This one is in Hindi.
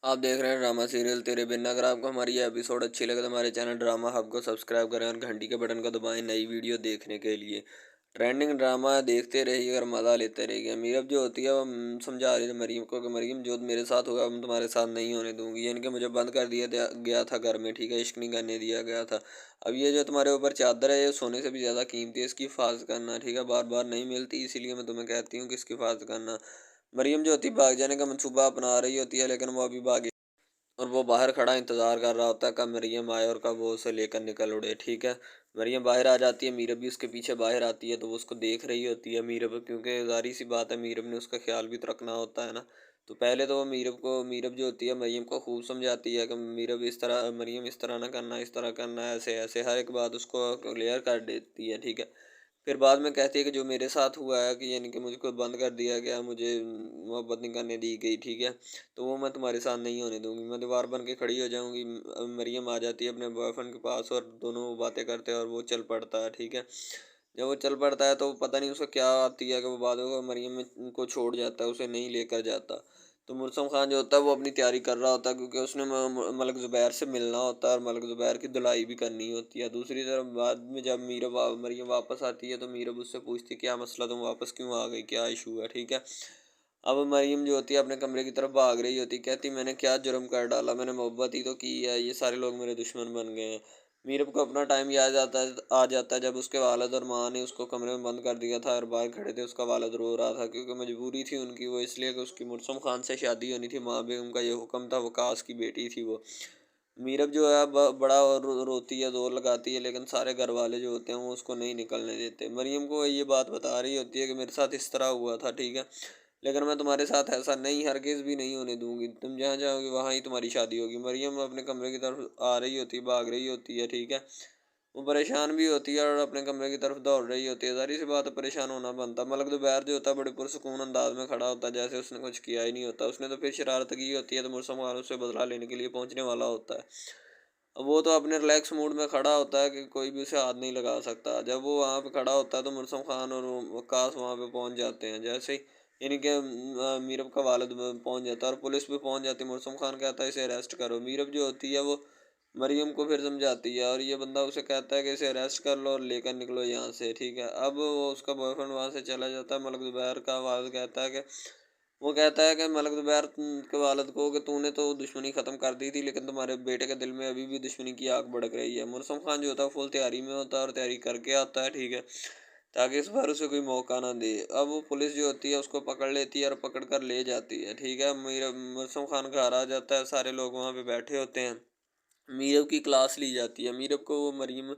आप देख रहे हैं ड्रामा सीरियल तेरे बिन। अगर आपको हमारी ये एपिसोड अच्छी लगे तो हमारे चैनल ड्रामा हब को सब्सक्राइब करें और घंटी के बटन को दबाएं नई वीडियो देखने के लिए। ट्रेंडिंग ड्रामा देखते रहिए और मज़ा लेते रहिए। मीरब जो होती है वो समझा रही थी मरीम को कि मरीम जो मेरे साथ होगा मैं तुम्हारे साथ नहीं होने दूंगी। यानी कि मुझे बंद कर गया था घर में, ठीक है, इश्क नहीं करने दिया गया था। अब ये जो तुम्हारे ऊपर चादर है ये सोने से भी ज़्यादा कीमती है, इसकी हिफाजत करना, ठीक है, बार बार नहीं मिलती, इसीलिए मैं तुम्हें कहती हूँ कि इसकी हिफाजत करना। मरीम जो होती है भाग जाने का मंसूबा अपना रही होती है, लेकिन वो अभी भागी और वो बाहर खड़ा इंतज़ार कर रहा होता है कब मरियम आए और कब वो उसे लेकर निकल उड़े, ठीक है। मरियम बाहर आ जाती है, मीरब भी उसके पीछे बाहर आती है, तो वो उसको देख रही होती है मीरब, क्योंकि ज़ाहिर सी बात है मीरब ने उसका ख्याल भी तो रखना होता है ना। तो पहले तो वो मीरब जो होती है मरियम को खूब समझाती है कि मीरब इस तरह, मरियम इस तरह ना करना, इस तरह करना, ऐसे ऐसे हर एक बात उसको क्लियर कर देती है, ठीक है। फिर बाद में कहती है कि जो मेरे साथ हुआ है कि यानी कि मुझको बंद कर दिया गया, मुझे मोहब्बत नहीं करने दी गई, ठीक है, तो वो मैं तुम्हारे साथ नहीं होने दूंगी, मैं दीवार बन के खड़ी हो जाऊंगी। मरियम आ जाती है अपने बॉयफ्रेंड के पास और दोनों वो बातें करते हैं और वो चल पड़ता है, ठीक है। जब वो चल पड़ता है तो पता नहीं उसको क्या आती है कि वो बाद में मरियम को छोड़ जाता है, उसे नहीं लेकर जाता। तो मुर्सम खान जो होता है वो अपनी तैयारी कर रहा होता है, क्योंकि उसने मलक ज़ुबैर से मिलना होता है और मलक ज़ुबैर की धुलाई भी करनी होती है। दूसरी तरफ बाद में जब मरियम वापस आती है तो मीरब उससे पूछती है क्या मसला, तुम वापस क्यों आ गई, क्या इशू है, ठीक है। अब मरियम जो होती है अपने कमरे की तरफ भाग रही होती है, कहती मैंने क्या जुर्म कर डाला, मैंने मोहब्बत ही तो की है, ये सारे लोग मेरे दुश्मन बन गए हैं। मीरब को अपना टाइम याद आ जाता है जब उसके वालिद और माँ ने उसको कमरे में बंद कर दिया था और बाहर खड़े थे, उसका वालिद रो रहा था क्योंकि मजबूरी थी उनकी, वो इसलिए कि उसकी मुर्सम खान से शादी होनी थी, माँ बेगम का ये हुक्म था, वकास की बेटी थी वो। मीरब जो है बड़ा रोती है, ज़ोर लगाती है, लेकिन सारे घर वाले जो होते हैं वो उसको नहीं निकलने देते। मरियम को ये बात बता रही होती है कि मेरे साथ इस तरह हुआ था, ठीक है, लेकिन मैं तुम्हारे साथ ऐसा नहीं, हरगिज़ भी नहीं होने दूंगी, तुम जहाँ जाओगी वहाँ ही तुम्हारी शादी होगी। मरियम अपने कमरे की तरफ आ रही होती है, भाग रही होती है, ठीक है। वो परेशान भी होती है और अपने कमरे की तरफ दौड़ रही होती है, ज़ाहिर सी बात है परेशान होना बनता है। मलक ज़ुबैर जो होता है बड़े पुरसुकून अंदाज में खड़ा होता है, जैसे उसने कुछ किया ही नहीं होता। उसने तो फिर शरारत की होती है, तो मुर्सम खान उससे बदला लेने के लिए पहुंचने वाला होता है। अब वो तो अपने रिलैक्स मूड में खड़ा होता है कि कोई भी उसे हाथ नहीं लगा सकता। जब वो वहाँ पे खड़ा होता है तो मुर्सम खान और वक्कास वहाँ पे पहुँच जाते हैं। जैसे ही यानी कि मीरब का वालिद पहुँच जाता है और पुलिस भी पहुँच जाती है। मुर्सम खान कहता है इसे अरेस्ट करो। मीरब जो होती है वो मरियम को फिर समझाती है और ये बंदा उसे कहता है कि इसे अरेस्ट कर लो और लेकर निकलो यहाँ से, ठीक है। अब वो उसका बॉयफ्रेंड वहाँ से चला जाता है। मलक ज़ुबैर का वालिद कहता है कि वो कहता है कि मलक ज़ुबैर के वालिद को कि तूने तो दुश्मनी ख़त्म कर दी थी, लेकिन तुम्हारे बेटे के दिल में अभी भी दुश्मनी की आग भड़क रही है। मुर्सम खान जो होता है फुल तैयारी में होता है और तैयारी करके आता है, ठीक है, ताकि इस बार उसे कोई मौका ना दे। अब वो पुलिस जो होती है उसको पकड़ लेती है और पकड़ कर ले जाती है, ठीक है। मुर्सम खान घर आ जाता है, सारे लोग वहाँ पे बैठे होते हैं। मीरब की क्लास ली जाती है। मीरब को वो मरियम